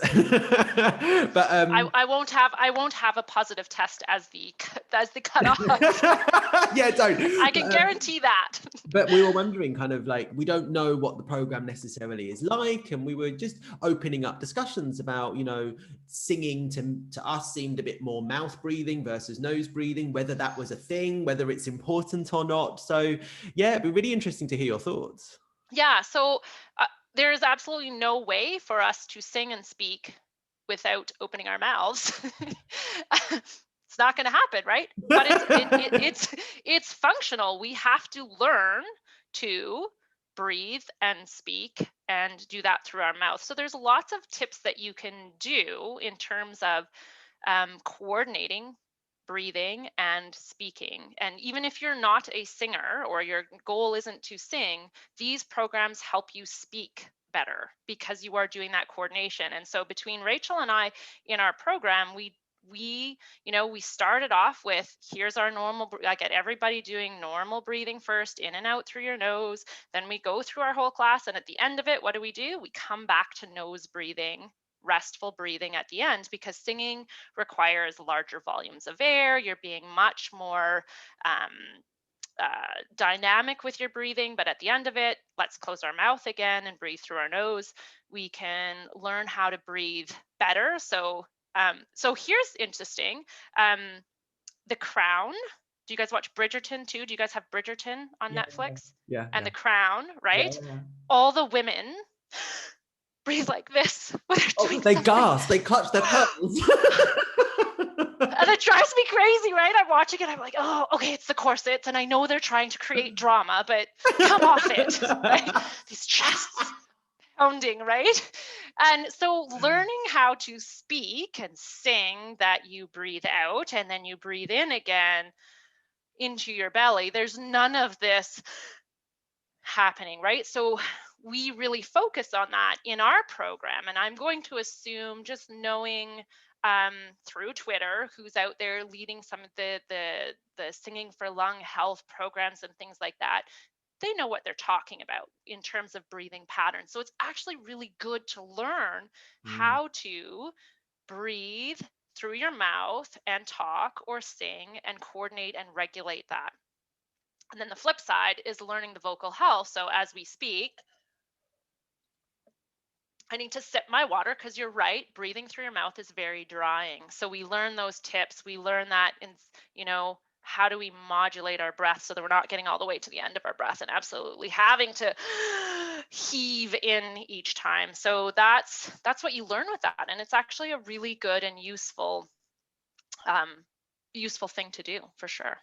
But I won't have a positive test as the cutoff. Yeah, don't. I can guarantee that. But we were wondering, kind of like, we don't know what the program necessarily is like, and we were just opening up discussions about, you know, singing to us seemed a bit more mouth breathing versus nose breathing, whether that was a thing, whether it's important or not. So yeah, it'd be really interesting to hear your thoughts. Yeah, so there is absolutely no way for us to sing and speak without opening our mouths. It's not going to happen, right? But it's functional. We have to learn to breathe and speak and do that through our mouth. So there's lots of tips that you can do in terms of coordinating breathing and speaking. And even if you're not a singer or your goal isn't to sing, these programs help you speak better because you are doing that coordination. And so between Rachel and I in our program, we started off with, here's our normal, I get everybody doing normal breathing first, in and out through your nose. Then we go through our whole class, and at the end of it, what do? We come back to nose breathing, restful breathing at the end, because singing requires larger volumes of air. You're being much more dynamic with your breathing, but at the end of it, let's close our mouth again and breathe through our nose. We can learn how to breathe better. So here's interesting. The Crown. Do you guys watch Bridgerton too? Do you guys have Bridgerton on Netflix? Yeah. And The Crown, right? Yeah. All the women breathe like this when they're doing They something. gasp, they clutch their pearls. And it drives me crazy, right? I'm watching it, I'm like, oh, okay, it's the corsets, and I know they're trying to create drama, but come off it, right? These chests pounding, right? And so learning how to speak and sing that you breathe out and then you breathe in again into your belly, there's none of this happening, right? So we really focus on that in our program. And I'm going to assume, just knowing through Twitter who's out there leading some of the Singing for Lung Health programs and things like that, they know what they're talking about in terms of breathing patterns. So it's actually really good to learn Mm. how to breathe through your mouth and talk or sing and coordinate and regulate that. And then the flip side is learning the vocal health. So as we speak, I need to sip my water because you're right, breathing through your mouth is very drying. So we learn those tips. We learn that in, how do we modulate our breath so that we're not getting all the way to the end of our breath and absolutely having to heave in each time. So that's what you learn with that. And it's actually a really good and um, useful thing to do for sure.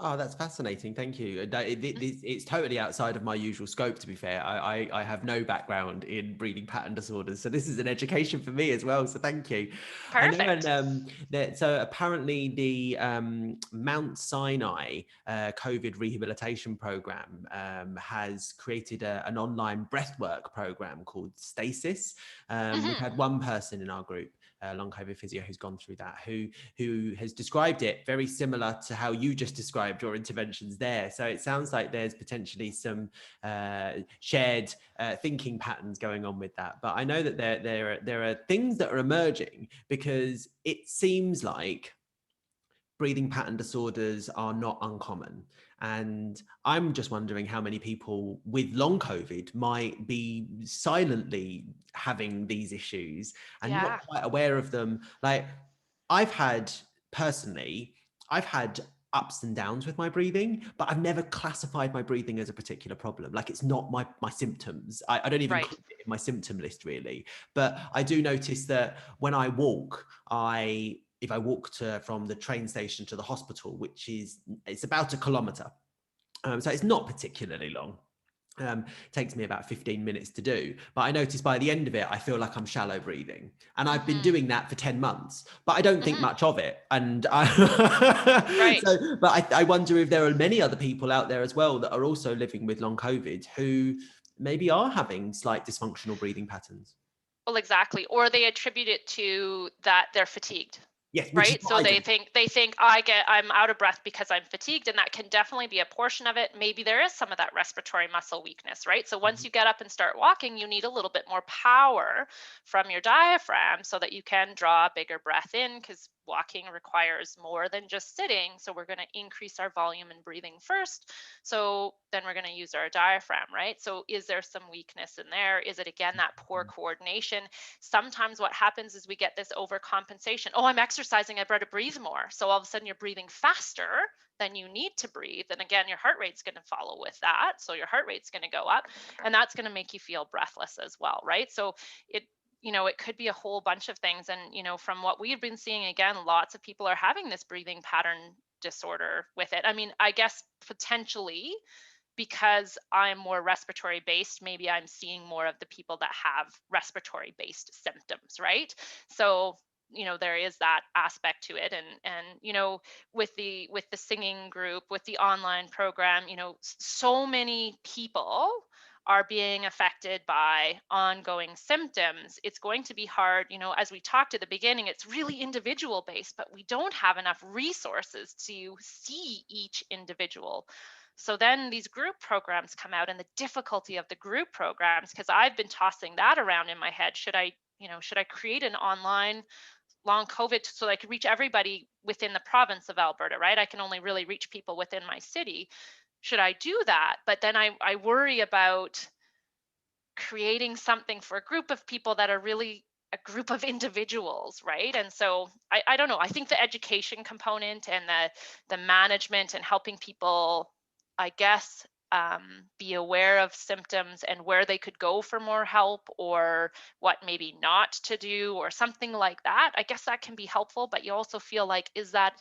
Oh, that's fascinating. Thank you. It's totally outside of my usual scope, to be fair. I have no background in breathing pattern disorders. So this is an education for me as well. So thank you. I know. Perfect. And so apparently the Mount Sinai COVID rehabilitation program has created an online breathwork program called STASIS. We've had one person in our group, long COVID physio, who's gone through that, who has described it very similar to how you just described your interventions there. So it sounds like there's potentially some shared thinking patterns going on with that. But I know that there are things that are emerging, because it seems like breathing pattern disorders are not uncommon. And I'm just wondering how many people with long COVID might be silently having these issues and not Yeah. quite aware of them. Like, I've had I've had ups and downs with my breathing, but I've never classified my breathing as a particular problem. Like, it's not my symptoms. I don't even Right. include it in my symptom list, really. But I do notice that when I walk, if I walk from the train station to the hospital, it's about 1 kilometer. So it's not particularly long. Takes me about 15 minutes to do. But I notice by the end of it, I feel like I'm shallow breathing. And I've been doing that for 10 months, but I don't think much of it. And Right. but I wonder if there are many other people out there as well that are also living with long COVID who maybe are having slight dysfunctional breathing patterns. Well, exactly. Or they attribute it to that they're fatigued. Yes, which is Right. what So I they do. think I'm out of breath because I'm fatigued, and that can definitely be a portion of it. Maybe there is some of that respiratory muscle weakness, right? So once you get up and start walking, you need a little bit more power from your diaphragm so that you can draw a bigger breath in, because walking requires more than just sitting. So we're going to increase our volume in breathing first. So then we're going to use our diaphragm, right? So is there some weakness in there? Is it, again, that poor coordination? Sometimes what happens is we get this overcompensation. Oh, I'm exercising, I better breathe more. So all of a sudden you're breathing faster than you need to breathe. And again, your heart rate's going to follow with that. So your heart rate's going to go up, and that's going to make you feel breathless as well, right? So it could be a whole bunch of things. And, from what we've been seeing, again, lots of people are having this breathing pattern disorder with it. I mean, I guess potentially because I'm more respiratory based, maybe I'm seeing more of the people that have respiratory based symptoms, right? So, there is that aspect to it. And with the singing group, with the online program, so many people are being affected by ongoing symptoms. It's going to be hard, as we talked at the beginning, it's really individual based, but we don't have enough resources to see each individual. So then these group programs come out, and the difficulty of the group programs, because I've been tossing that around in my head. Should I create an online long COVID so I could reach everybody within the province of Alberta, right? I can only really reach people within my city. Should I do that? But then I worry about creating something for a group of people that are really a group of individuals, right? And so I don't know. I think the education component and the management and helping people, I guess, be aware of symptoms and where they could go for more help, or what maybe not to do, or something like that. I guess that can be helpful, but you also feel like, is that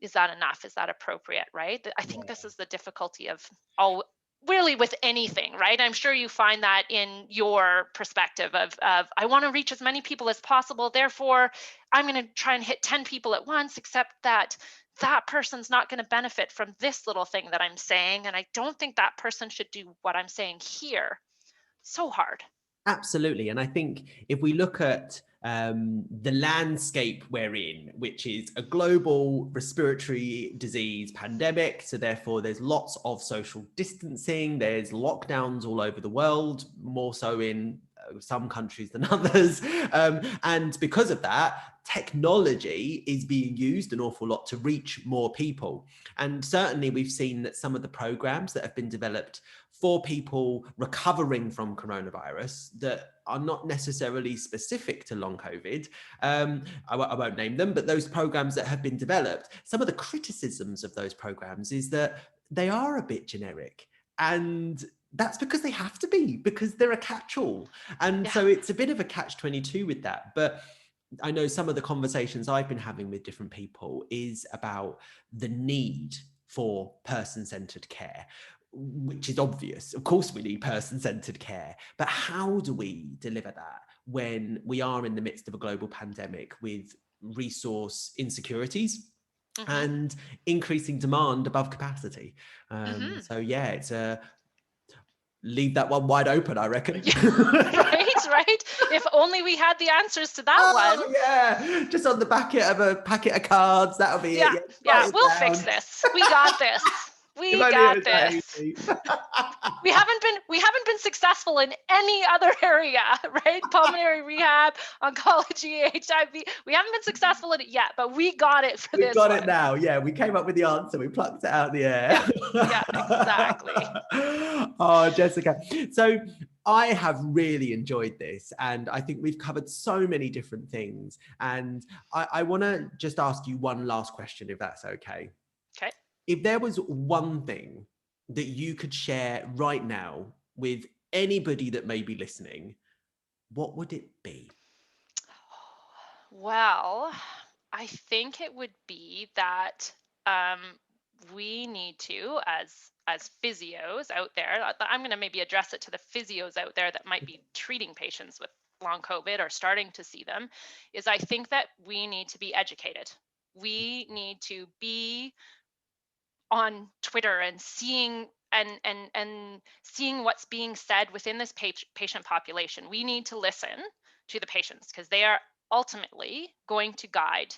enough? Is that appropriate, right? I think this is the difficulty of all, really, with anything, right? I'm sure you find that in your perspective of I want to reach as many people as possible, therefore I'm going to try and hit 10 people at once, except that person's not going to benefit from this little thing that I'm saying, and I don't think that person should do what I'm saying here. So hard. Absolutely. And I think if we look at the landscape we're in, which is a global respiratory disease pandemic. So therefore, there's lots of social distancing. There's lockdowns all over the world, more so in some countries than others. And because of that, technology is being used an awful lot to reach more people. And certainly we've seen that some of the programs that have been developed for people recovering from coronavirus that are not necessarily specific to long COVID. I won't name them, but those programs that have been developed, some of the criticisms of those programs is that they are a bit generic. And that's because they have to be, because they're a catch-all. And so it's a bit of a catch-22 with that. But I know some of the conversations I've been having with different people is about the need for person-centered care, which is obvious. Of course, we need person-centered care, but how do we deliver that when we are in the midst of a global pandemic with resource insecurities and increasing demand above capacity? So yeah, it's a leave that one wide open, I reckon. Right. If only we had the answers to that one. Yeah, just on the back of a packet of cards, that'll be it. Yeah, we'll fix this. We got this. We got this. We haven't been successful in any other area, right? Pulmonary rehab, oncology, HIV. We haven't been successful in it yet, but we got it for this one. We got it now. Yeah, we came up with the answer. We plucked it out of the air. Yeah, exactly. Oh, Jessica. So I have really enjoyed this, and I think we've covered so many different things. And I want to just ask you one last question, if that's okay. Okay. If there was one thing that you could share right now with anybody that may be listening, what would it be? Well, I think it would be that we need to, as physios out there, I'm going to maybe address it to the physios out there that might be treating patients with long COVID or starting to see them, is I think that we need to be educated. We need to be on Twitter and seeing and seeing what's being said within this patient population. We need to listen to the patients because they are ultimately going to guide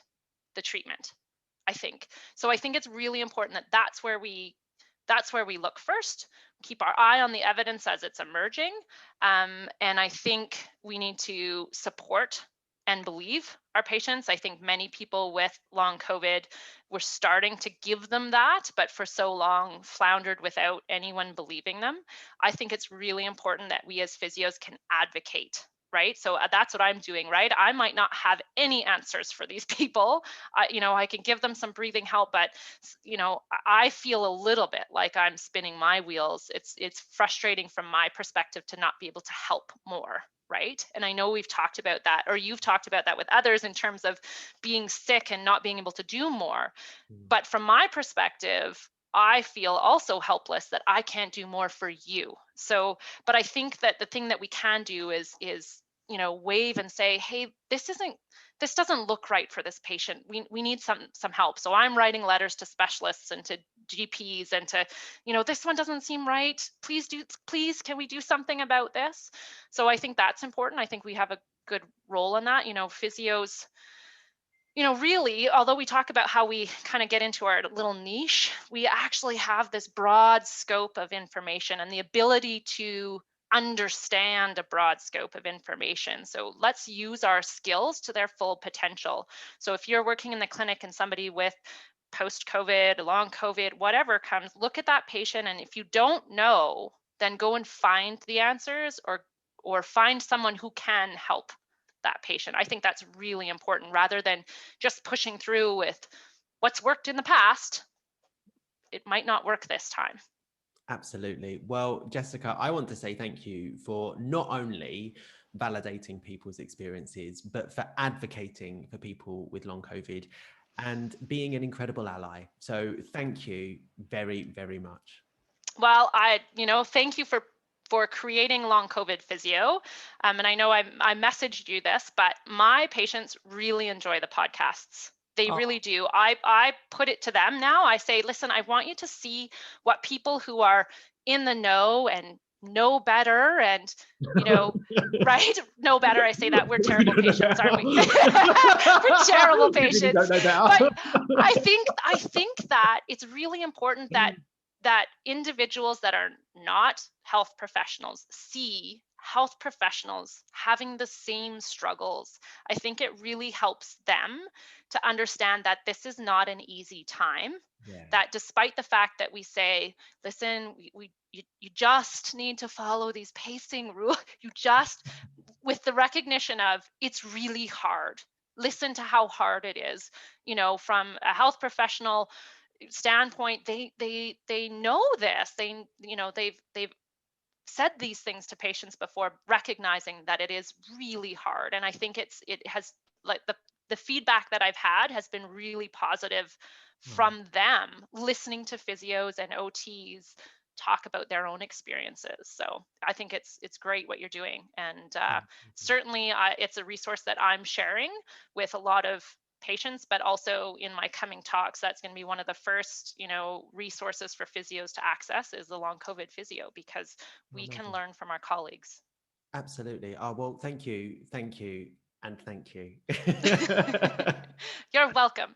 the treatment, I think. So I think it's really important that that's where we look first, keep our eye on the evidence as it's emerging. And I think we need to support and believe our patients. I think many people with long COVID, we're starting to give them that, but for so long floundered without anyone believing them. I think it's really important that we as physios can advocate, right? So that's what I'm doing, right? I might not have any answers for these people. I can give them some breathing help, but I feel a little bit like I'm spinning my wheels. It's frustrating from my perspective to not be able to help more, right? And I know we've talked about that, or you've talked about that with others in terms of being sick and not being able to do more. But from my perspective, I feel also helpless that I can't do more for you. So, but I think that the thing that we can do is wave and say, hey, this doesn't look right for this patient. We need some help. So I'm writing letters to specialists and to GPs and to, this one doesn't seem right. Please, can we do something about this? So I think that's important. I think we have a good role in that. Physios, really, although we talk about how we kind of get into our little niche, we actually have this broad scope of information and the ability to understand a broad scope of information. So let's use our skills to their full potential. So if you're working in the clinic and somebody with post-COVID, long COVID, whatever comes, look at that patient. And if you don't know, then go and find the answers or find someone who can help that patient. I think that's really important rather than just pushing through with what's worked in the past. It might not work this time. Absolutely. Well, Jessica, I want to say thank you for not only validating people's experiences, but for advocating for people with long COVID and being an incredible ally. So thank you very, very much. Well, thank you for creating Long COVID Physio. And I know I messaged you this, but my patients really enjoy the podcasts. They really do. I put it to them now. I say, listen, I want you to see what people who are in the know and know better and, right? Know better. I say that we're terrible patients, aren't we? We're terrible patients. But I think that it's really important that individuals that are not health professionals see health professionals having the same struggles. I think it really helps them to understand that this is not an easy time. Yeah. That despite the fact that we say, listen, you just need to follow these pacing rules, you just, with the recognition of it's really hard. Listen to how hard it is. From a health professional standpoint, they know this. They've said these things to patients before, recognizing that it is really hard. And I think it has, like, the feedback that I've had has been really positive from them listening to physios and OTs talk about their own experiences. So I think it's great what you're doing, and certainly it's a resource that I'm sharing with a lot of patients, but also in my coming talks, that's going to be one of the first, resources for physios to access is the long COVID physio, because we can learn from our colleagues. Absolutely. Oh, well, thank you, and thank you. You're welcome.